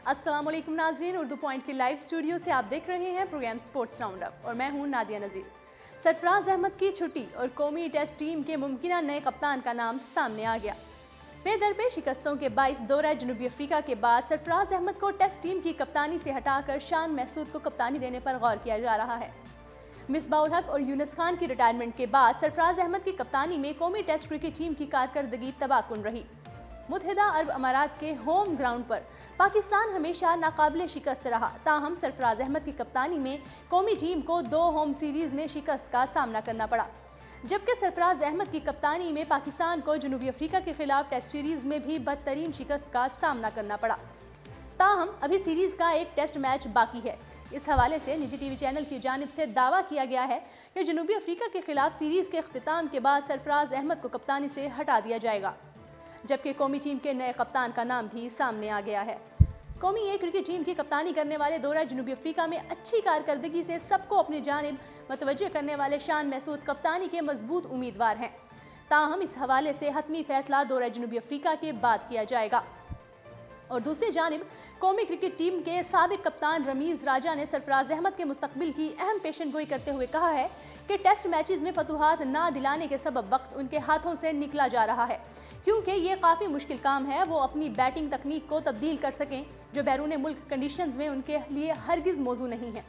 अस्सलाम वालेकुम नाज़रीन, उर्दू पॉइंट के लाइव स्टूडियो से आप देख रहे हैं प्रोग्राम स्पोर्ट्स राउंडअप और मैं हूं नादिया नज़ीर। सरफराज अहमद की छुट्टी और कौमी टेस्ट टीम के मुमकिन नए कप्तान का नाम सामने आ गया। बेदरपे शिकस्तों के 22 दौरा जनूबी अफ्रीका के बाद सरफराज अहमद को टेस्ट टीम की कप्तानी से हटाकर शान महसूद को कप्तानी देने पर गौर किया जा रहा है। मिसबाह उल हक और यूनुस खान की रिटायरमेंट के बाद सरफराज अहमद की कप्तानी में कौमी टेस्ट क्रिकेट टीम की कारकर्दगी तबाहकुन रही। मुत्तहिदा अरब अमारात के होम ग्राउंड पर पाकिस्तान हमेशा नाकाबिले शिकस्त रहा, ताहम सरफराज अहमद की कप्तानी में कौमी टीम को 2 होम सीरीज में शिकस्त का सामना करना पड़ा, जबकि सरफराज अहमद की कप्तानी में पाकिस्तान को जनूबी अफ्रीका के खिलाफ टेस्ट सीरीज में भी बदतरीन शिकस्त का सामना करना पड़ा। ताहम अभी सीरीज का एक टेस्ट मैच बाकी है। इस हवाले से निजी टीवी चैनल की जानिब से दावा किया गया है कि जनूबी अफ्रीका के खिलाफ सीरीज के अख्तिताम के बाद सरफराज अहमद को कप्तानी से हटा दिया जाएगा, जबकि कौमी टीम के नए कप्तान का नाम भी सामने आ गया है। कौमी ए क्रिकेट टीम की कप्तानी करने वाले दौरा जनूबी अफ्रीका में अच्छी कारकर्दगी से सबको अपनी जानिब मतवज्जह करने वाले शान महसूद कप्तानी के मजबूत उम्मीदवार हैं। ताहम इस हवाले से हतमी फैसला दौरा जनूबी अफ्रीका के बाद किया जाएगा। और दूसरी जानिब कौमी क्रिकेट टीम के साबिक कप्तान रमीज राजा ने सरफराज अहमद के मुस्तकबिल की अहम पेशन गोई करते हुए कहा है कि टेस्ट मैचेस में फतूहात ना दिलाने के सबब वक्त उनके हाथों से निकला जा रहा है, क्योंकि ये काफ़ी मुश्किल काम है वो अपनी बैटिंग तकनीक को तब्दील कर सकें, जो बैरून मुल्क कंडीशंस में उनके लिए हरगिज़ मौजू नहीं है।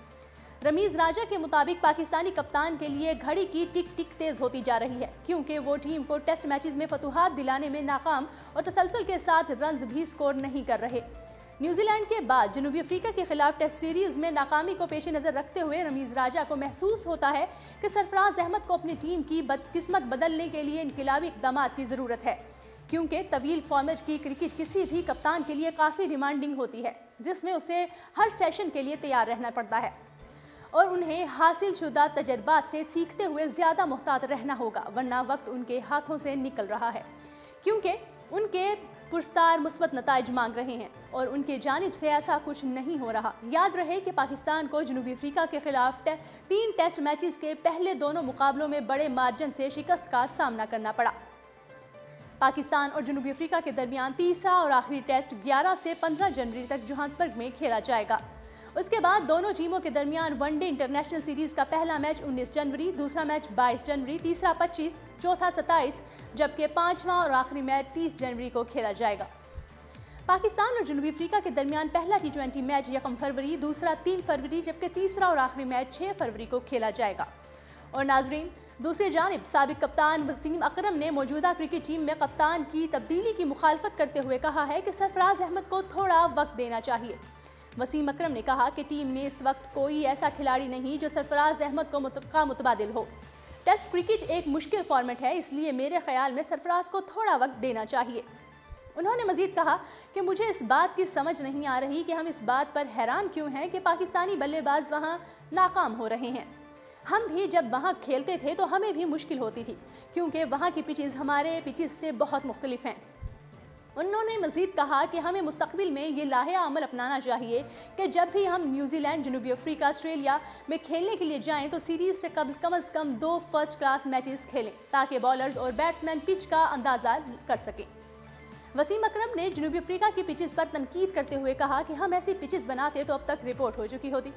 रमीज राजा के मुताबिक पाकिस्तानी कप्तान के लिए घड़ी की टिक टिक तेज़ होती जा रही है, क्योंकि वो टीम को टेस्ट मैचेस में फतूहात दिलाने में नाकाम और तसलसल के साथ रन्स भी स्कोर नहीं कर रहे। न्यूजीलैंड के बाद जनूबी अफ्रीका के खिलाफ टेस्ट सीरीज में नाकामी को पेश नज़र रखते हुए रमीज राजा को महसूस होता है कि सरफराज अहमद को अपनी टीम की बदकिस्मत बदलने के लिए इनकलाबी इक़दामात की ज़रूरत है, क्योंकि तवील फॉर्मेट की क्रिकेट किसी भी कप्तान के लिए काफ़ी डिमांडिंग होती है, जिसमें उसे हर सेशन के लिए तैयार रहना पड़ता है और उन्हें हासिल शुदा तजर्बात से सीखते हुए ज़्यादा मुहतात रहना होगा, वरना वक्त उनके हाथों से निकल रहा है, क्योंकि उनके पुरस्कार मुस्बत नताइज मांग रहे हैं और उनके जानिब से ऐसा कुछ नहीं हो रहा। याद रहे कि पाकिस्तान को जनूबी अफ्रीका के खिलाफ 3 टेस्ट मैचेस के पहले दोनों मुकाबलों में बड़े मार्जिन से शिकस्त का सामना करना पड़ा। पाकिस्तान और जनूबी अफ्रीका के दरमियान तीसरा और आखिरी टेस्ट 11 से 15 जनवरी तक जोहान्सबर्ग में खेला जाएगा। उसके बाद दोनों टीमों के दरमियान वनडे इंटरनेशनल सीरीज का पहला मैच 19 जनवरी, दूसरा मैच 22 जनवरी, तीसरा 25, चौथा 27, जबकि पांचवा और आखिरी मैच 30 जनवरी को खेला जाएगा। पाकिस्तान और जनूबी अफ्रीका के दरमियान पहला T20 मैच 1 फरवरी, दूसरा 3 फरवरी, जबकि तीसरा और आखिरी मैच 6 फरवरी को खेला जाएगा। और नाजरीन, दूसरी जानिब साबिक कप्तान वसीम अकरम ने मौजूदा क्रिकेट टीम में कप्तान की तब्दीली की मुखालफत करते हुए कहा है कि सरफराज अहमद को थोड़ा वक्त देना चाहिए। वसीम अकरम ने कहा कि टीम में इस वक्त कोई ऐसा खिलाड़ी नहीं जो सरफराज अहमद का मुतबादिल हो। टेस्ट क्रिकेट एक मुश्किल फॉर्मेट है, इसलिए मेरे ख्याल में सरफराज को थोड़ा वक्त देना चाहिए। उन्होंने मजीद कहा कि मुझे इस बात की समझ नहीं आ रही कि हम इस बात पर हैरान क्यों हैं कि पाकिस्तानी बल्लेबाज वहाँ नाकाम हो रहे हैं। हम भी जब वहाँ खेलते थे तो हमें भी मुश्किल होती थी, क्योंकि वहाँ की पिचेस हमारे पिचेस से बहुत मुख्तलिफ हैं। उन्होंने मजीद कहा कि हमें मुस्तकबिल में ये लाहे अमल अपनाना चाहिए कि जब भी हम न्यूजीलैंड, जनूबी अफ्रीका, ऑस्ट्रेलिया में खेलने के लिए जाएं तो सीरीज से कम से कम 2 फर्स्ट क्लास मैचेस खेलें, ताकि बॉलर्स और बैट्समैन पिच का अंदाज़ा कर सकें। वसीम अकरम ने जनूबी अफ्रीका की पिचेस पर तनकीद करते हुए कहा कि हम ऐसी पिचेस बनाते तो अब तक रिपोर्ट हो चुकी होती।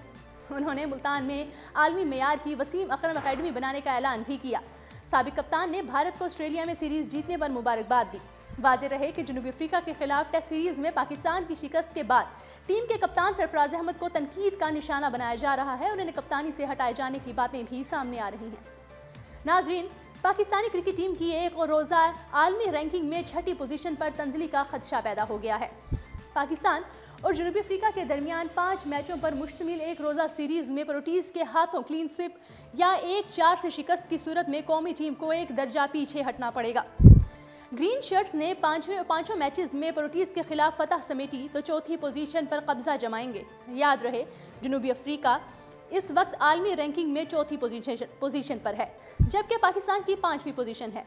उन्होंने मुल्तान में आलमी मेयार की वसीम अकरम अकेडमी बनाने का ऐलान भी किया। साबिक कप्तान ने भारत को ऑस्ट्रेलिया में सीरीज जीतने पर मुबारकबाद दी। वाज़ेह रहे कि जनूबी अफ्रीका के खिलाफ टेस्ट सीरीज में पाकिस्तान की शिकस्त के बाद टीम के कप्तान सरफराज अहमद को तनकीद का निशाना बनाया जा रहा है और उन्हें कप्तानी से हटाए जाने की बातें भी सामने आ रही हैं। नाजरीन, पाकिस्तानी क्रिकेट टीम की एक और रोज़ा आलमी रैंकिंग में 6ठी पोजीशन पर तंजली का खदशा पैदा हो गया है। पाकिस्तान और जनूबी अफ्रीका के दरमियान 5 मैचों पर मुश्तमिल एक रोज़ा सीरीज में प्रोटीज के हाथों क्लीन स्विप या 1-4 से शिकस्त की सूरत में कौमी टीम को एक दर्जा पीछे हटना पड़ेगा। ग्रीन शर्ट्स ने पांचों मैचेस में प्रोटीज के खिलाफ फतह समेटी तो चौथी पोजीशन पर कब्जा जमाएंगे। याद रहे, जनूबी अफ्रीका इस वक्त आलमी रैंकिंग में चौथी पोजीशन पर है, जबकि पाकिस्तान की 5वीं पोजीशन है।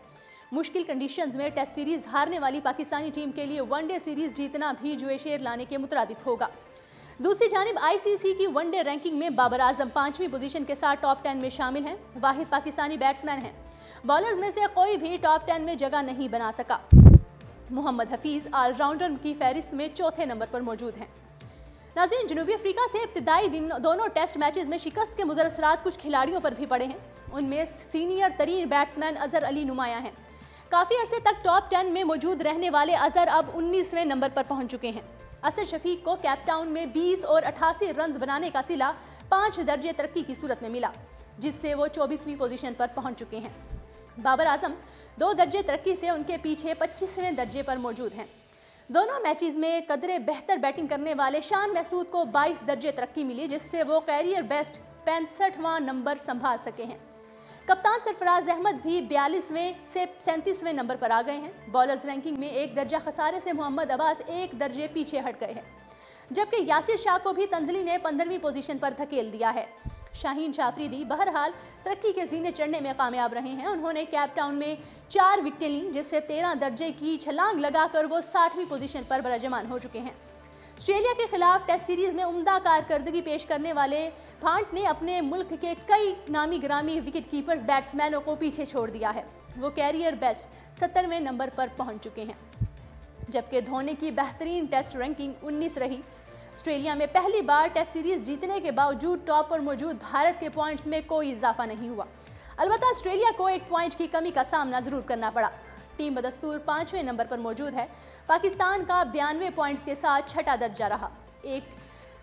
मुश्किल कंडीशंस में टेस्ट सीरीज हारने वाली पाकिस्तानी टीम के लिए वनडे सीरीज जीतना भी जुए शेर लाने के मुतरादिफ होगा। दूसरी जानिब ICC की वनडे रैंकिंग में बाबर आजम 5वीं पोजीशन के साथ टॉप 10 में शामिल हैं। वाहिद पाकिस्तानी बैट्समैन हैं। बॉलर्स में से कोई भी टॉप 10 में जगह नहीं बना सका। मोहम्मद हफीज़ ऑलराउंडर की फहरिस्त में चौथे नंबर पर मौजूद हैं। नाज़रीन, जनूबी अफ्रीका से इब्तिदाई दोनों टेस्ट मैचेस में शिकस्त के मुज़र असरात कुछ खिलाड़ियों पर भी पड़े हैं। उनमें सीनियर तरीन बैट्समैन अजहर अली नुमाया हैं। काफ़ी अरसे तक टॉप 10 में मौजूद रहने वाले अजहर अब 19वें नंबर पर पहुंच चुके हैं। असद शफीक को कैपटाउन में 20 और 88 रन बनाने का सिला 5 दर्जे तरक्की की सूरत में मिला, जिससे वो 24वीं पोजीशन पर पहुंच चुके हैं। बाबर आजम 2 दर्जे तरक्की से उनके पीछे 25वें दर्जे पर मौजूद हैं। दोनों मैचेस में कदरे बेहतर बैटिंग करने वाले शान महसूद को 22 दर्जे तरक्की मिली, जिससे वो कैरियर बेस्ट 65वां नंबर संभाल सके हैं। कप्तान सरफराज अहमद भी 42वें से 37वें नंबर पर आ गए हैं। बॉलर्स रैंकिंग में 1 दर्जा खसारे से मोहम्मद अब्बास 1 दर्जे पीछे हट गए हैं, जबकि यासिर शाह को भी तंजली ने 15वीं पोजीशन पर धकेल दिया है। शाहीन शाफरीदी बहरहाल तरक्की के जीने चढ़ने में कामयाब रहे हैं। उन्होंने कैपटाउन में 4 विकेटें लीं, जिससे 13 दर्जे की छलांग लगाकर वो 60वीं पोजीशन पर बराजमान हो चुके हैं। ऑस्ट्रेलिया के खिलाफ टेस्ट सीरीज में उम्दा कारकर्दगी पेश करने वाले फांट ने अपने मुल्क के कई नामी गिरामी विकेट कीपर्स बैट्समैनों को पीछे छोड़ दिया है। वो कैरियर बेस्ट 70वें नंबर पर पहुंच चुके हैं, जबकि धोनी की बेहतरीन टेस्ट रैंकिंग 19 रही। ऑस्ट्रेलिया में पहली बार टेस्ट सीरीज जीतने के बावजूद टॉप पर मौजूद भारत के पॉइंट्स में कोई इजाफा नहीं हुआ। अलबत्ता ऑस्ट्रेलिया को 1 पॉइंट की कमी का सामना जरूर करना पड़ा। टीम बदस्तूर 5वें नंबर पर मौजूद है। पाकिस्तान का 92 पॉइंट्स के साथ 6ठा दर्जा रहा। 1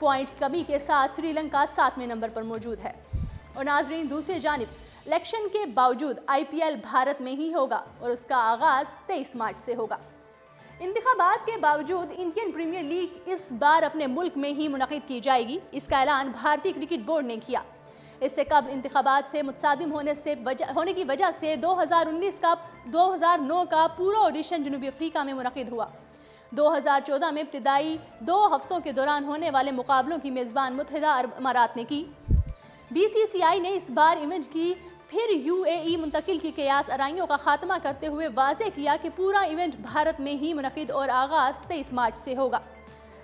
पॉइंट कमी के साथ श्रीलंका 7वें नंबर पर मौजूद है। और नाजरीन, दूसरी जानिब इलेक्शन के बावजूद IPL भारत में ही होगा और उसका आगाज 23 मार्च से होगा। इंतखाबात के बावजूद इंडियन प्रीमियर लीग इस बार अपने मुल्क में ही मुनक़िद की जाएगी। इसका ऐलान भारतीय क्रिकेट बोर्ड ने किया। इससे कबल इंतखाबात से मुतसादिम होने की वजह से 2009 का पूरा ऑडिशन जनूबी अफ्रीका में मुनक़िद हुआ। 2014 में इब्तिदाई 2 हफ्तों के दौरान होने वाले मुकाबलों की मेज़बान मुत्तहिदा अरब अमारात ने की। BCCI ने इस बार इवेंट की फिर UAE मुंतकिल की क़यास आराइयों का खात्मा करते हुए वाज़ेह किया कि पूरा इवेंट भारत में ही मुनक़िद और आगाज़ 23 मार्च से होगा।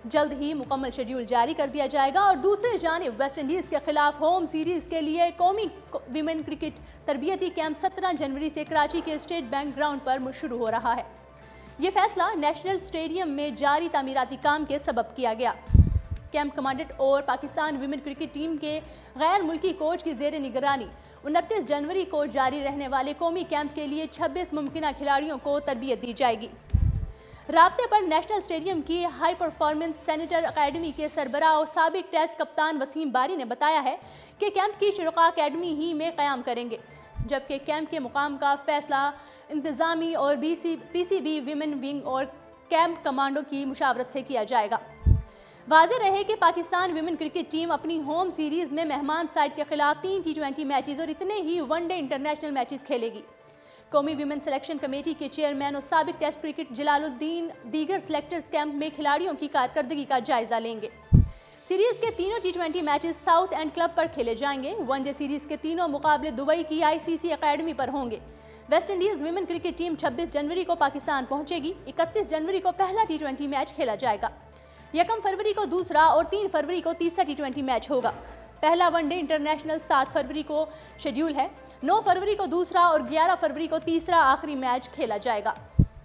जल्द ही मुकम्मल शेड्यूल जारी कर दिया जाएगा। और दूसरी जानिब वेस्ट इंडीज़ के खिलाफ होम सीरीज़ के लिए कौमी विमेन क्रिकेट तरबियती कैंप 17 जनवरी से कराची के स्टेट बैंक ग्राउंड पर शुरू हो रहा है। ये फैसला नेशनल स्टेडियम में जारी तामीराती काम के सबब किया गया। कैंप कमांडेंट और पाकिस्तान विमेन क्रिकेट टीम के गैर मुल्की कोच की जेर निगरानी 29 जनवरी को जारी रहने वाले कौमी कैंप के लिए 26 मुमकिन खिलाड़ियों को तरबियत दी जाएगी। राब्ते पर नेशनल स्टेडियम की हाई परफॉर्मेंस सेनेटर अकेडमी के सरबराह और साबिक टेस्ट कप्तान वसीम बारी ने बताया है कि कैंप की शुरुआत अकेडमी ही में क़याम करेंगे, जबकि कैंप के मुकाम का फैसला इंतज़ामी और PCB विमेन विंग और कैंप कमांडो की मुशावरत से किया जाएगा। वाज़ेह रहे कि पाकिस्तान विमेन क्रिकेट टीम अपनी होम सीरीज़ में मेहमान साइड के खिलाफ 3 T20 मैचेस और इतने ही वनडे इंटरनेशनल मैचेस खेलेगी। कौमी विमेन सिलेक्शन कमेटी के चेयरमैन और साबिक टेस्ट क्रिकेट जलालुद्दीन दीगर सेलेक्टर्स कैंप में खिलाड़ियों की कारकर्दगी का जायजा लेंगे। सीरीज के तीनों T20 matches south and club पर खेले जाएंगे। वनडे सीरीज के तीनों मुकाबले दुबई की ICC अकेडमी पर होंगे। West Indies women cricket team 26 जनवरी को पाकिस्तान पहुंचेगी। 31 जनवरी को पहला T20 मैच खेला जाएगा। 1 फरवरी को दूसरा और 3 फरवरी को तीसरा T20 मैच होगा। पहला वनडे इंटरनेशनल 7 फरवरी को शेड्यूल है। 9 फरवरी को दूसरा और 11 फरवरी को तीसरा आखिरी मैच खेला जाएगा।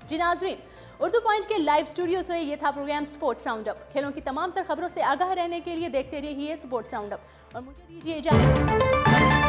जी नाज़रीन, उर्दू पॉइंट के लाइव स्टूडियो से ये था प्रोग्राम स्पोर्ट्स राउंडअप। खेलों की तमाम तर खबरों से आगाह रहने के लिए देखते रहिए स्पोर्ट्स राउंडअप और मुझे दीजिए इजाज़त।